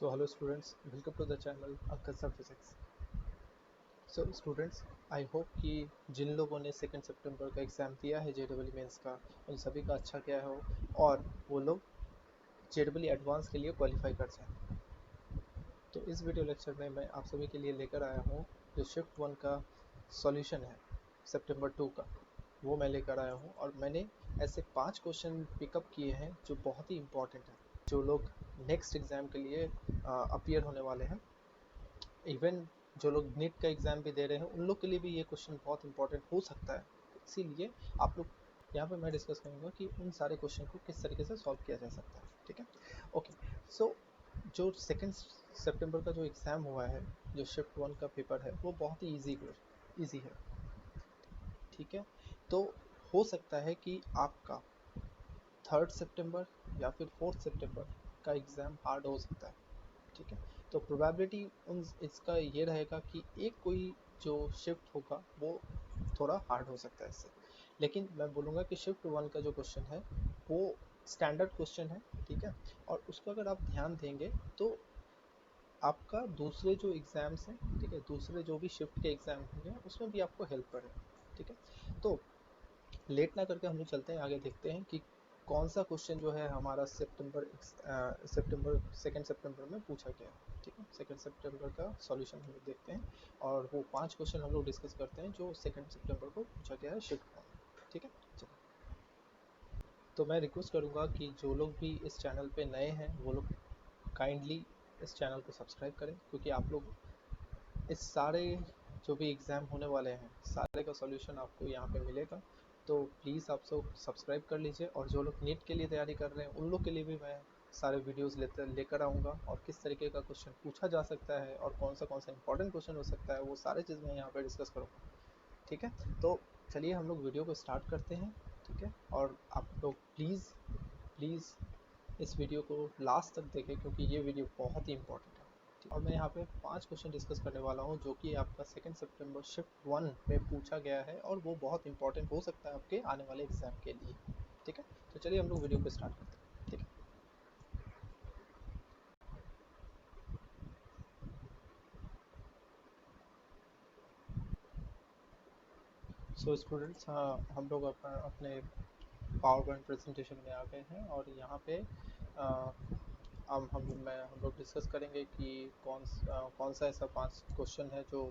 So hello students, welcome to the channel Akasa Physics. So students, I hope कि जिन लोगों ने 2 सितंबर का exam दिया है JEE मेंस का, उन सभी का अच्छा गया हो और वो लोग JEE एडवांस के लिए क्वालिफाई कर जाए। तो इस वीडियो लेक्चर में मैं आप सभी के लिए लेकर आया हूँ जो शिफ्ट 1 का सॉल्यूशन है सितंबर 2 का, वो मैं लेकर आया हूँ और मैंने ऐसे 5 क्वेश्चन पिकअप किए हैं जो बहुत ही इम्पोर्टेंट हैं, जो लोग नेक्स्ट एग्ज़ाम के लिए अपीयर होने वाले हैं। इवन जो लोग नीट का एग्ज़ाम भी दे रहे हैं उन लोग के लिए भी ये क्वेश्चन बहुत इंपॉर्टेंट हो सकता है। इसीलिए आप लोग यहाँ पे मैं डिस्कस करूँगा कि उन सारे क्वेश्चन को किस तरीके से सॉल्व किया जा सकता है। ठीक है, ओके। सो जो 2 सितंबर का जो एग्ज़ाम हुआ है, जो शिफ्ट 1 का पेपर है, वो बहुत ही ईजी है। ठीक है, तो हो सकता है कि आपका 3 सितंबर या फिर 4 सितंबर का एग्ज़ाम हार्ड हो सकता है। ठीक है, तो प्रोबेबिलिटी उन इसका ये रहेगा कि एक कोई जो शिफ्ट होगा वो थोड़ा हार्ड हो सकता है इससे, लेकिन मैं बोलूँगा कि शिफ्ट 1 का जो क्वेश्चन है वो स्टैंडर्ड क्वेश्चन है। ठीक है, और उसको अगर आप ध्यान देंगे तो आपका दूसरे जो एग्ज़ाम्स हैं, ठीक है, दूसरे जो भी शिफ्ट के एग्ज़ाम होंगे उसमें भी आपको हेल्प करेगा। ठीक है, तो लेट ना करके हम लोग चलते हैं आगे, देखते हैं कि कौन सा क्वेश्चन जो है हमारा सितंबर 2 सितंबर में पूछा गया है। ठीक है, 2 सितंबर का सॉल्यूशन हम लोग देखते हैं और वो 5 क्वेश्चन हम लोग डिस्कस करते हैं जो 2 सितंबर को पूछा गया है शिफ्ट में। ठीक है, चलिए। तो मैं रिक्वेस्ट करूँगा कि जो लोग भी इस चैनल पे नए हैं वो लोग काइंडली इस चैनल को सब्सक्राइब करें, क्योंकि आप लोग इस सारे जो भी एग्ज़ाम होने वाले हैं सारे का सॉल्यूशन आपको यहाँ पे मिलेगा। तो प्लीज़ आप सब सब्सक्राइब कर लीजिए, और जो लोग नीट के लिए तैयारी कर रहे हैं उन लोग के लिए भी मैं सारे वीडियोस लेकर आऊँगा, और किस तरीके का क्वेश्चन पूछा जा सकता है और कौन सा इंपॉर्टेंट क्वेश्चन हो सकता है, वो सारे चीज़ मैं यहाँ पे डिस्कस करूँगा। ठीक है, तो चलिए हम लोग वीडियो को स्टार्ट करते हैं। ठीक है, और आप लोग प्लीज़ प्लीज़ इस वीडियो को लास्ट तक देखें, क्योंकि ये वीडियो बहुत ही इंपॉर्टेंट है। और मैं यहाँ पे 5 क्वेश्चन डिस्कस करने वाला हूँ जो कि आपका 2 सितंबर शिफ्ट 1 में पूछा गया है, और वो बहुत इंपॉर्टेंट हो सकता है आपके आने वाले एग्जाम के लिए। ठीक है, तो चलिए हम लोग वीडियो को स्टार्ट करते हैं। ठीक है, सो स्टूडेंट्स, हाँ, हम लोग अपने पावर पॉइंट प्रेजेंटेशन में आ गए हैं, और यहाँ पे अब हम लोग डिस्कस करेंगे कि कौन सा ऐसा 5 क्वेश्चन है जो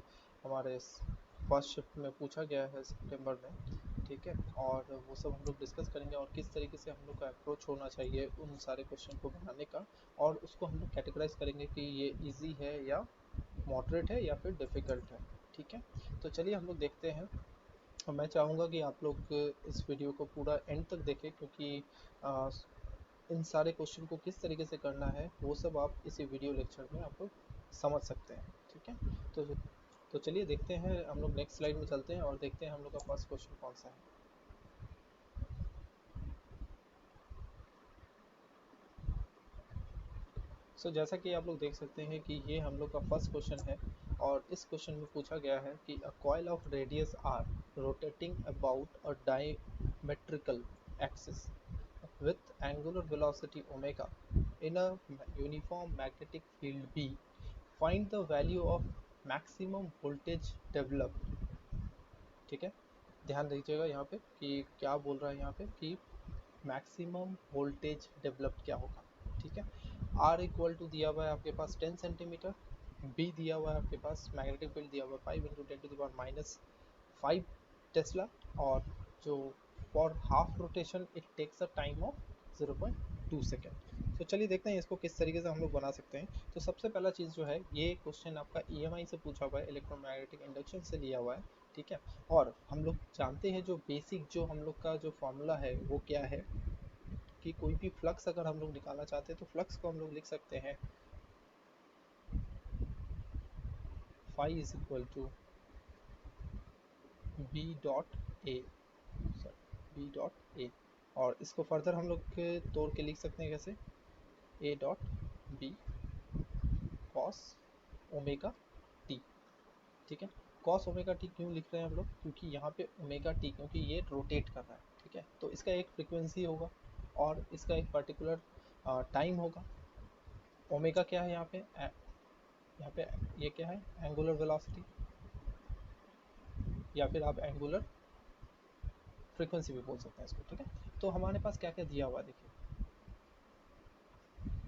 हमारे फर्स्ट शिफ्ट में पूछा गया है सितंबर में। ठीक है, और वो सब हम लोग डिस्कस करेंगे और किस तरीके से हम लोग का अप्रोच होना चाहिए उन सारे क्वेश्चन को बनाने का, और उसको हम लोग कैटेगराइज करेंगे कि ये इजी है या मॉडरेट है या फिर डिफ़िकल्ट है। ठीक है, तो चलिए हम लोग देखते हैं। मैं चाहूँगा कि आप लोग इस वीडियो को पूरा एंड तक देखें, क्योंकि अ, इन सारे क्वेश्चन को किस तरीके से करना है वो सब आप इसी वीडियो लेक्चर में आप लोग समझ सकते हैं। ठीक है, तो चलिए देखते हैं, हम लोग नेक्स्ट स्लाइड में चलते हैं और देखते हैं हम लोग का फर्स्ट क्वेश्चन कौन सा है। जैसा कि आप लोग देख सकते हैं कि ये हम लोग का फर्स्ट क्वेश्चन है, और इस क्वेश्चन में पूछा गया है कि a coil of radius R rotating about a diametrical axis with angular velocity omega in a uniform magnetic field B, find the value of maximum voltage developed। ठीक है, ध्यान दीजिएगा यहाँ पे कि क्या बोल रहा है यहाँ पे कि मैक्सिमम वोल्टेज डेवलप्ड क्या होगा। ठीक है, आर इक्वल टू दिया हुआ है आपके पास 10 सेंटीमीटर, बी दिया हुआ है आपके पास मैग्नेटिक फील्ड दिया हुआ है 5 × 10⁻⁵ टेस्ला, और जो for half rotation it takes a time of 0.2 second. तो चलिए देखते हैं इसको किस तरीके से हम लोग बना सकते हैं। तो सबसे पहला चीज़ जो है, ये क्वेश्चन आपका EMI से पूछा हुआ है, इलेक्ट्रोमैग्नेटिक इंडक्शन से लिया हुआ है। ठीक है, और हम लोग जानते हैं जो बेसिक जो हम लोग का जो फॉर्मूला है वो क्या है, कि कोई भी फ्लक्स अगर हम लोग निकालना चाहते हैं तो फ्लक्स को हम लोग लिख सकते हैं phi is equal to B dot A, sorry B dot A, और इसको फर्दर हम लोग के तोड़ के लिख सकते हैं कैसे, A dot B cos omega T. ठीक है, कॉस ओमेगा टी क्यों लिख रहे हैं हम लोग, क्योंकि यहाँ पे ओमेगा टी, क्योंकि ये रोटेट कर रहा है। ठीक है, तो इसका एक फ्रिक्वेंसी होगा और इसका एक पर्टिकुलर टाइम होगा, ओमेगा क्या है यहाँ पे, यहाँ पे ये क्या है, एंगुलर वेलोसिटी, या फिर आप एंगुलर फ्रीक्वेंसी भी बोल सकते हैं इसको, ठीक है। तो हमारे पास क्या क्या दिया हुआ है, देखिए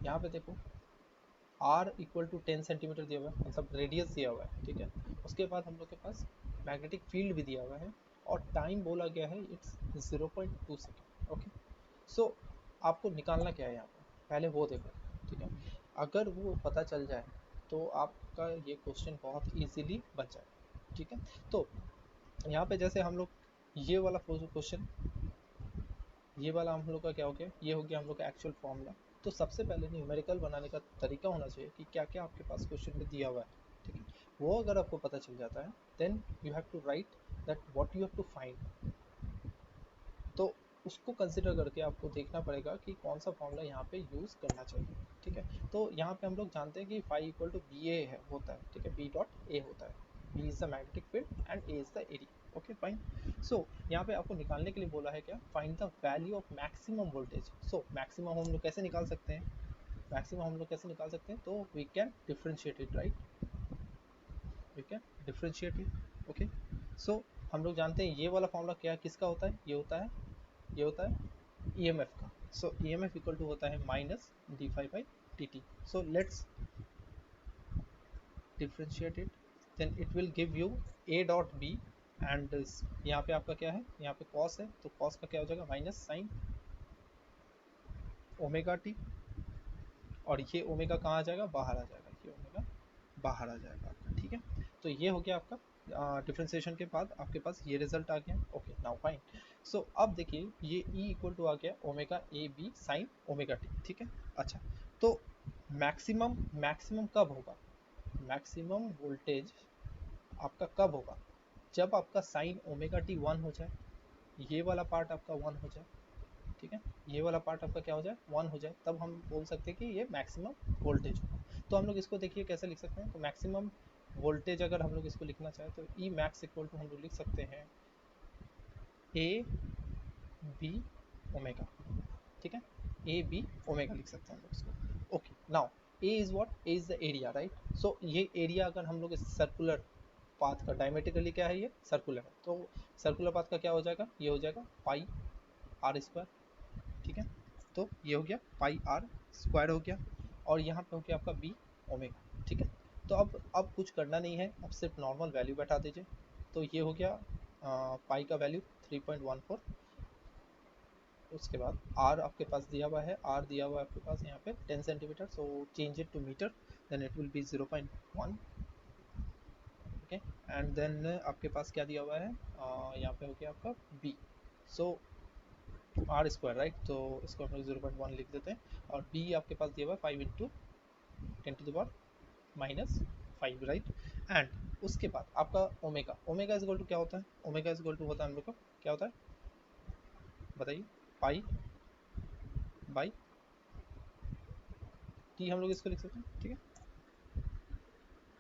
यहाँ पे देखो r इक्वल टू 10 सेंटीमीटर दिया हुआ है, मतलब रेडियस दिया हुआ है, ठीक है। उसके बाद हम लोग के पास मैग्नेटिक फील्ड भी दिया हुआ है, और टाइम बोला गया है इट्स 0.2 सेकेंड, ओके। सो आपको निकालना क्या है यहाँ पे, पहले वो देखो, ठीक है। अगर वो पता चल जाए तो आपका ये क्वेश्चन बहुत इजीली बन जाए, ठीक है। तो यहाँ पे जैसे हम लोग ये वाला क्वेश्चन, ये वाला हम लोग का क्या हो गया, ये हो गया हम लोग का एक्चुअल फॉर्मूला। तो सबसे पहले न्यूमेरिकल बनाने का तरीका होना चाहिए कि क्या क्या आपके पास क्वेश्चन में दिया हुआ है, ठीक है। वो अगर आपको पता चल जाता है then you have to write that what you have to find. तो उसको कंसिडर करके आपको देखना पड़ेगा कि कौन सा फॉर्मूला यहाँ पे यूज़ करना चाहिए, ठीक है। तो यहाँ पे हम लोग जानते हैं कि फाई इक्वल टू बी ए है होता है, ठीक है, बी डॉट ए होता है, B is the magnetic field and A is the area, okay fine. So यहाँ पे आपको निकालने के लिए बोला है क्या, find the value of maximum voltage. So maximum हम लोग कैसे निकाल सकते हैं, मैक्सिमम हम लोग कैसे निकाल सकते हैं, तो we can differentiate it, right, we can differentiate it, okay. So हम लोग जानते हैं ये वाला फॉर्मूला क्या किसका होता है, ये होता है, ये होता है EMF का। सो EMF इक्वल टू होता है minus D phi by D T. So let's differentiate it, then it will give you A dot B, and यहाँ पे आपका क्या है, यहाँ पे कॉस है, तो कॉस का क्या हो जाएगा, माइनस साइन ओमेगा टी, और ये ओमेगा कहाँ आ जाएगा, बाहर आ जाएगा, ये ओमेगा बाहर आ जाएगा आपका, ठीक है। तो ये हो गया आपका डिफ्रेंसिएशन के बाद आपके पास ये रिजल्ट आ गया, ओके नाउ फाइन। सो अब देखिए ये E इक्वल टू आ गया omega A B sine omega T, ठीक है। अच्छा, तो मैक्सिमम मैक्सिमम कब होगा, मैक्सिमम वोल्टेज आपका कब होगा, जब आपका साइन ओमेगा टी 1 हो जाए, ये वाला पार्ट आपका 1 हो जाए, ठीक है, ये वाला पार्ट आपका क्या हो जाए, 1 हो जाए, तब हम बोल सकते हैं कि ये मैक्सिमम वोल्टेज होगा। तो हम लोग इसको देखिए कैसे लिख सकते हैं, तो मैक्सिमम वोल्टेज अगर हम लोग इसको लिखना चाहें तो ई मैक्स इक्वल टू हम लोग लिख सकते हैं ए बी ओमेगा, ठीक है, ए बी ओमेगा लिख सकते हैं हम लोग इसको, okay. Now A is what, A is the area, right. So ये एरिया अगर हम लोग इस सर्कुलर पाथ का, डायमेट्रिकली क्या है, ये सर्कुलर है, तो सर्कुलर पाथ का क्या हो जाएगा, ये हो जाएगा पाई आर स्क्वायर, ठीक है। तो ये हो गया पाई आर स्क्वायर हो गया, और यहाँ पे हो गया आपका बी ओमेगा, ठीक है। तो अब कुछ करना नहीं है, अब सिर्फ नॉर्मल वैल्यू बैठा दीजिए। तो ये हो गया पाई का वैल्यू 3.14, उसके बाद आर आपके पास दिया हुआ है, आर दिया हुआ है आपके पास यहाँ पे 10 centimetre, so change it to metre, then it will be 0.1, okay. And then आपके पास क्या दिया हुआ है, यहाँ पे हो गया आपका B, so R square, right, तो इसको हम लोग 0.1 लिख देते हैं, और बी आपके पास दिया हुआ है 5 into 10 to the power minus 5, right. And उसके बाद आपका omega, omega is equal to क्या होता है, ओमेगा इज इक्वल टू होता है हम लोग का क्या होता है, बताइए, पाई बाई टी हम लोग इसको लिख सकते हैं, ठीक है,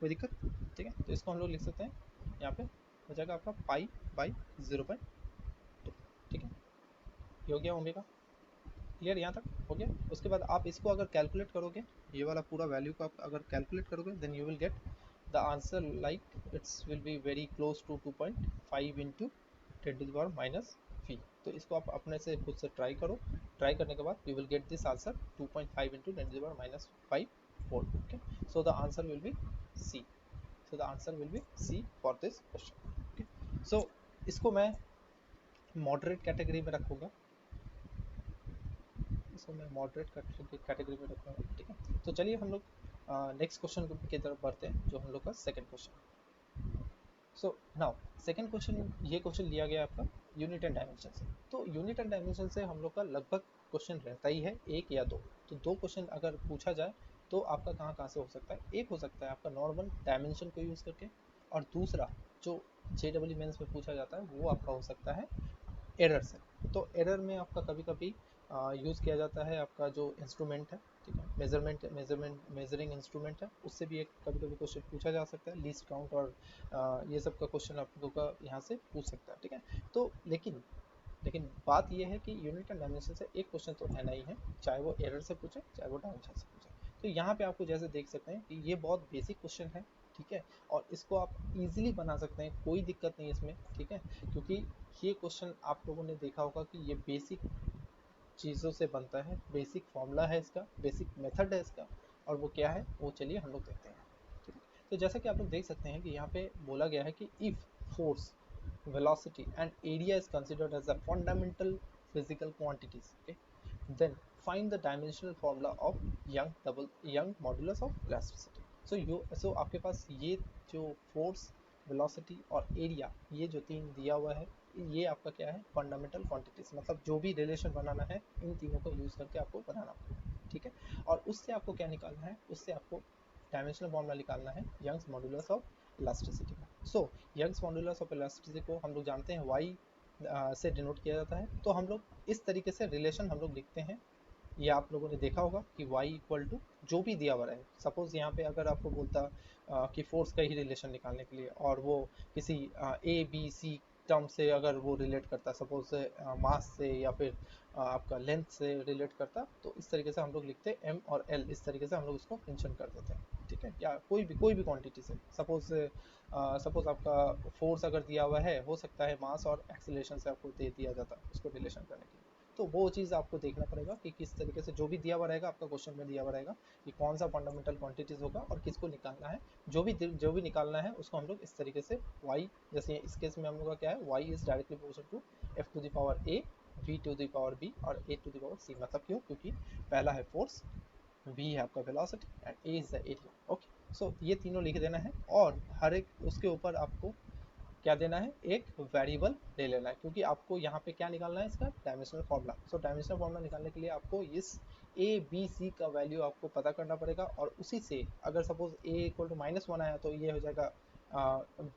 कोई दिक्कत, ठीक है। तो इसको हम लोग लिख सकते हैं, यहाँ पे हो जाएगा आपका पाई बाई 0.2, ठीक है, ये हो गया ओमेगा, क्लियर यहाँ तक हो गया। उसके बाद आप इसको अगर कैलकुलेट करोगे, ये वाला पूरा वैल्यू को आप अगर कैलकुलेट करोगे, then you will get the answer like it's will be very close to 2.5 into 10 to the power - 3। तो इसको आप अपने से खुद से ट्राई करो, ट्राई करने के बाद you will get this answer 2.5 into 10 to the power - 5 volt, okay. So the answer will be C, so the answer will be C for this question, okay। so इसको मैं मॉडरेट कैटेगरी में रखूँगा, इसको मैं moderate category में रखूँगा, ठीक है। तो चलिए हम लोग नेक्स्ट क्वेश्चन की तरफ बढ़ते हैं, जो हम लोग का second question. So now second question, ये क्वेश्चन लिया गया आपका यूनिट एंड डायमेंशन से। तो यूनिट एंड डायमेंशन से हम लोग का लगभग क्वेश्चन रहता ही है, एक या दो। तो दो क्वेश्चन अगर पूछा जाए तो आपका कहाँ कहाँ से हो सकता है, एक हो सकता है आपका नॉर्मल डायमेंशन को यूज़ करके, और दूसरा जो JEE मेंस में पूछा जाता है वो आपका हो सकता है एरर से। तो एरर में आपका कभी कभी यूज़ किया जाता है आपका जो इंस्ट्रूमेंट है, ठीक है, मेजरिंग इंस्ट्रूमेंट है, उससे भी एक कभी कभी क्वेश्चन पूछा जा सकता है, लीस्ट काउंट और ये सब का क्वेश्चन आप लोगों का यहाँ से पूछ सकता है, ठीक है। तो लेकिन बात ये है कि यूनिट एंड डायमेंशन से एक क्वेश्चन तो है नहीं है, चाहे वो एरर से पूछे चाहे वो डायमेंशन से पूछे। तो यहाँ पे आपको जैसे देख सकते हैं कि ये बहुत बेसिक क्वेश्चन है, ठीक है, और इसको आप इजीली बना सकते हैं, कोई दिक्कत नहीं है इसमें, ठीक है, क्योंकि ये क्वेश्चन आप लोगों ने देखा होगा कि ये बेसिक चीज़ों से बनता है, बेसिक फॉर्मूला है इसका, बेसिक मेथड है इसका, और वो क्या है वो चलिए हम लोग देखते हैं, ठीक है। तो जैसा कि आप लोग देख सकते हैं कि यहाँ पे बोला गया है कि if force, velocity and area is considered as a fundamental physical quantities, okay, then find the dimensional formula of young modulus of elasticity. So आपके पास ये जो force, velocity और area, ये जो तीन दिया हुआ है, ये आपका क्या है, फंडामेंटल क्वांटिटीज, मतलब जो भी रिलेशन बनाना है इन तीनों को यूज करके आपको बनाना होगा, ठीक है। और उससे आपको क्या निकालना है, उससे आपको डायमेंशनल फॉर्मूला निकालना है यंग्स मॉड्यूलस ऑफ इलास्टिसिटी का। सो यंग्स मॉड्यूलस ऑफ इलास्टिसिटी को हम लोग जानते हैं y से डिनोट किया जाता है, तो हम लोग इस तरीके से रिलेशन हम लोग लिखते हैं। ये आप लोगों ने देखा होगा कि y इक्वल टू जो भी दिया हुआ है, सपोज यहाँ पे अगर आपको बोलता कि फोर्स का ही रिलेशन निकालने के लिए, और वो किसी ए बी सी टर्म से अगर वो रिलेट करता, सपोज मास से या फिर आपका लेंथ से रिलेट करता, तो इस तरीके से हम लोग लिखते हैं m और l, इस तरीके से हम लोग उसको मेंशन कर देते हैं, ठीक है, या कोई भी क्वांटिटी से, सपोज आपका फोर्स अगर दिया हुआ है, हो सकता है मास और एक्सेलरेशन से आपको दे दिया जाता उसको रिलेशन करने के लिए, तो वो चीज़ आपको देखना पड़ेगा कि किस तरीके से जो भी दिया हुआ रहेगा आपका क्वेश्चन में दिया हुआ रहेगा कि कौन सा फंडामेंटल क्वांटिटीज होगा और किसको निकालना है, जो भी निकालना है उसको हम लोग इस तरीके से y, जैसे इस केस में हम लोग का क्या है, y is directly proportional to f to the power a, v to the power b और a to the power c, मतलब क्यों, क्योंकि पहला है फोर्स, v है आपका velocity and a is the area, okay. So ये तीनों लिख देना है, और हर एक उसके ऊपर आपको क्या देना है, एक वेरिएबल ले लेना है, क्योंकि आपको यहाँ पे क्या निकालना है, इसका डायमेंशनल फॉर्मूला। सो डायमेंशनल फॉर्मूला निकालने के लिए आपको इस ए बी सी का वैल्यू आपको पता करना पड़ेगा, और उसी से अगर सपोज ए इक्वल टू -1 आया तो ये हो जाएगा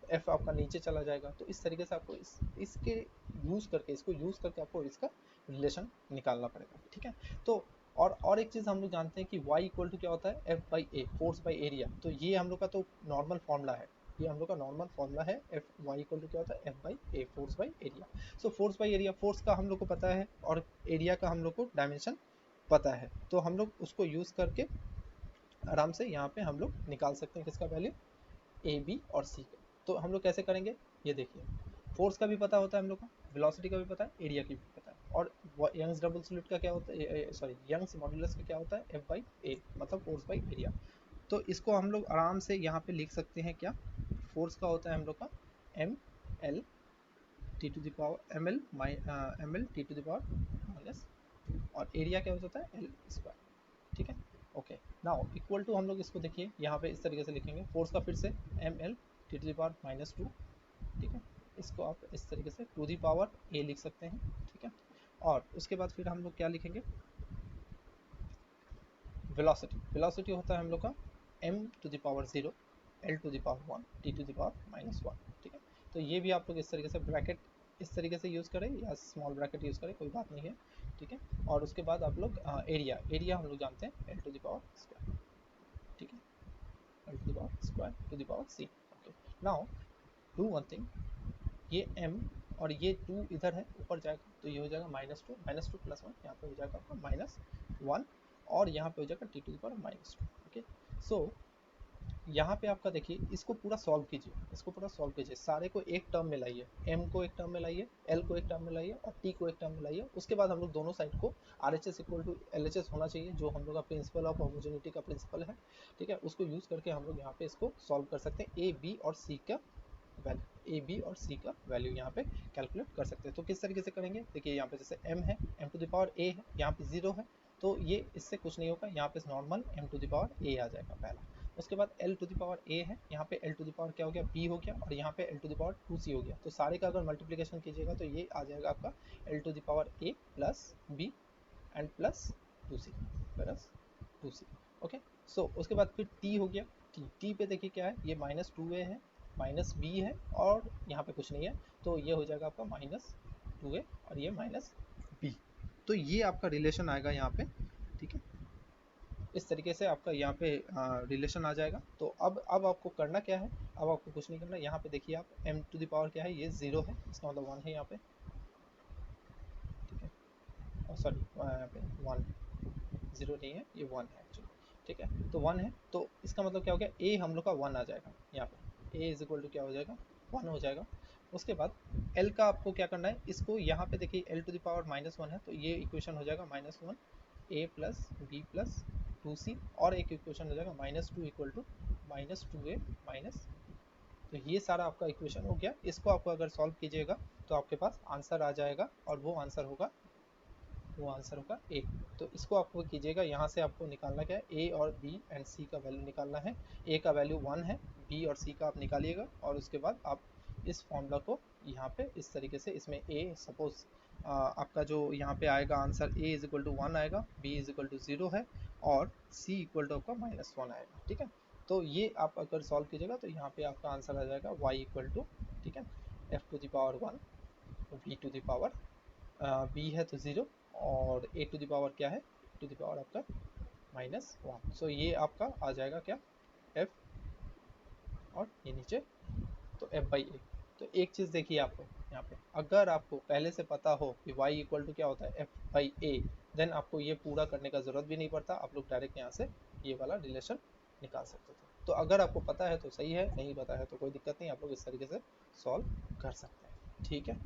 एफ आपका नीचे चला जाएगा, तो इस तरीके से आपको इसके इसको यूज़ करके आपको इसका रिलेशन निकालना पड़ेगा, ठीक है। तो और एक चीज़ हम लोग जानते हैं कि y इक्वल टू क्या होता है, F by A, force by area, तो ये हम लोग का तो नॉर्मल फॉर्मूला है, ये हम लोग का नॉर्मल फॉर्मूला है, एफ वाई इक्वल टू क्या होता है, F by A, force by area. So force by area, force का हम लोग को पता है और एरिया का हम लोग को डायमेंशन पता है, तो हम लोग उसको यूज़ करके आराम से यहाँ पे हम लोग निकाल सकते हैं किसका वैल्यू, ए बी और सी का। तो हम लोग कैसे करेंगे, ये देखिए, फोर्स का भी पता होता है हम लोग को, वेलोसिटी का भी पता है, एरिया की भी पता है, और यंग्स डबल स्लिट का क्या होता है, सॉरी यंग्स मॉड्यूलस का क्या होता है, एफ बाई ए, मतलब फोर्स बाई एरिया। तो इसको हम लोग आराम से यहाँ पे लिख सकते हैं, क्या, फोर्स का होता है हम लोग का M L T to the power M L T to the power minus, और एरिया क्या होता है, एल स्क्वायर, ठीक है, ओके। नाउ इक्वल टू हम लोग इसको देखिए यहाँ पे इस तरीके से लिखेंगे, फोर्स का फिर से M L T to the power -2, ठीक है, इसको आप इस तरीके से टू दी पावर ए लिख सकते हैं, ठीक है। और उसके बाद फिर हम लोग क्या लिखेंगे, वेलोसिटी होता है हम लोग का m to the power 0, l to the power 1, t to the power -1, ठीक है। तो ये भी आप लोग इस तरीके से ब्रैकेट इस तरीके से यूज़ करें या स्मॉल ब्रैकेट यूज़ करें, कोई बात नहीं है, ठीक है। और उसके बाद आप लोग एरिया हम लोग जानते हैं l to the power square, ठीक है, l to the power square to the power c, okay. Now do one thing, ये m और ये 2 इधर है, ऊपर जाएगा तो ये हो जाएगा -2 प्लस 1, यहाँ पे हो जाएगा आपका -1, और यहाँ पे हो जाएगा T to the power -2, okay. So यहाँ पे आपका देखिए, इसको पूरा सॉल्व कीजिए, सारे को एक टर्म में लाइए, m को एक टर्म में लाइए, l को एक टर्म में लाइए और t को एक टर्म में लाइए। उसके बाद हम लोग दोनों साइड को RHS इक्वल टू LHS होना चाहिए, जो हम लोग का प्रिंसिपल ऑफ होमोजेनिटी का प्रिंसिपल है, ठीक है, उसको यूज़ करके हम लोग यहाँ पे इसको सॉल्व कर सकते हैं, a b और c का वैल्यू, ए बी और सी का वैल्यू यहाँ पे कैलकुलेट कर सकते हैं। तो किस तरीके से करेंगे, देखिए यहाँ पे जैसे m है, m to the power a है, यहाँ पे 0 है, तो ये इससे कुछ नहीं होगा, यहाँ पे normal m to the power a आ जाएगा पहला। उसके बाद l to the power a है, यहाँ पे l टू द पावर क्या हो गया, b हो गया, और यहाँ पे l to the power 2c हो गया। तो सारे का अगर मल्टीप्लिकेशन कीजिएगा तो ये आ जाएगा आपका l to the power a plus b and plus 2c, okay. So उसके बाद फिर t हो गया, t पे देखिए क्या है, ये -2a है, -b है, और यहाँ पे कुछ नहीं है, तो ये हो जाएगा आपका -2a और ये -b। तो ये आपका रिलेशन आएगा यहाँ पे, ठीक है, इस तरीके से आपका यहाँ पे रिलेशन आ जाएगा। तो अब आपको करना क्या है, अब आपको कुछ नहीं करना, यहाँ पे देखिए आप m टू द पावर क्या है, ये 0 है, इसका मतलब 1 है यहाँ पे, ठीक है, सॉरी यहाँ पे 1, 0 नहीं है, ये 1 है एक्चुअली, ठीक है, तो 1 है, तो इसका मतलब क्या हो गया, ए हम लोग का 1 आ जाएगा यहाँ पे, ए इज इक्वल टू क्या हो जाएगा, 1 हो जाएगा। उसके बाद एल का आपको क्या करना है, इसको यहाँ पे देखिए एल टू द पावर -1 है, तो ये इक्वेशन हो जाएगा -1 ए प्लस बी प्लस 2c, और एक इक्वेशन हो जाएगा -2 इक्वल टू -2a माइनस, तो ये सारा आपका इक्वेशन हो गया। इसको आपको अगर सॉल्व कीजिएगा तो आपके पास आंसर आ जाएगा, और वो आंसर होगा ए। तो इसको आपको कीजिएगा, यहाँ से आपको निकालना क्या है, ए और बी एंड सी का वैल्यू निकालना है। ए का वैल्यू 1 है, बी और सी का आप निकालिएगा, और उसके बाद आप इस फॉर्मूला को यहाँ पे इस तरीके से, इसमें ए सपोज आपका जो यहाँ पे आएगा answer, A is equal to 1 आएगा, बी इज इक्वल टू 0 है, और सी इक्वल टू आपका -1 आएगा। ठीक है, तो ये आप अगर सॉल्व कीजिएगा तो यहाँ पे आपका आंसर आ जाएगा y इक्वल टू, ठीक है, f to the power 1, v to the power b है तो 0, और a टू द पावर क्या है, टू द पावर आपका -1। सो ये आपका आ जाएगा क्या, f, और ये नीचे तो f बाई ए। तो एक चीज़ देखिए आपको यहाँ पे, अगर आपको पहले से पता हो कि y इक्वल टू क्या होता है, f बाई ए, देन आपको ये पूरा करने का ज़रूरत भी नहीं पड़ता, आप लोग डायरेक्ट यहाँ से ये वाला रिलेशन निकाल सकते थे। तो अगर आपको पता है तो सही है, नहीं पता है तो कोई दिक्कत नहीं, आप लोग इस तरीके से सॉल्व कर सकते हैं। ठीक है,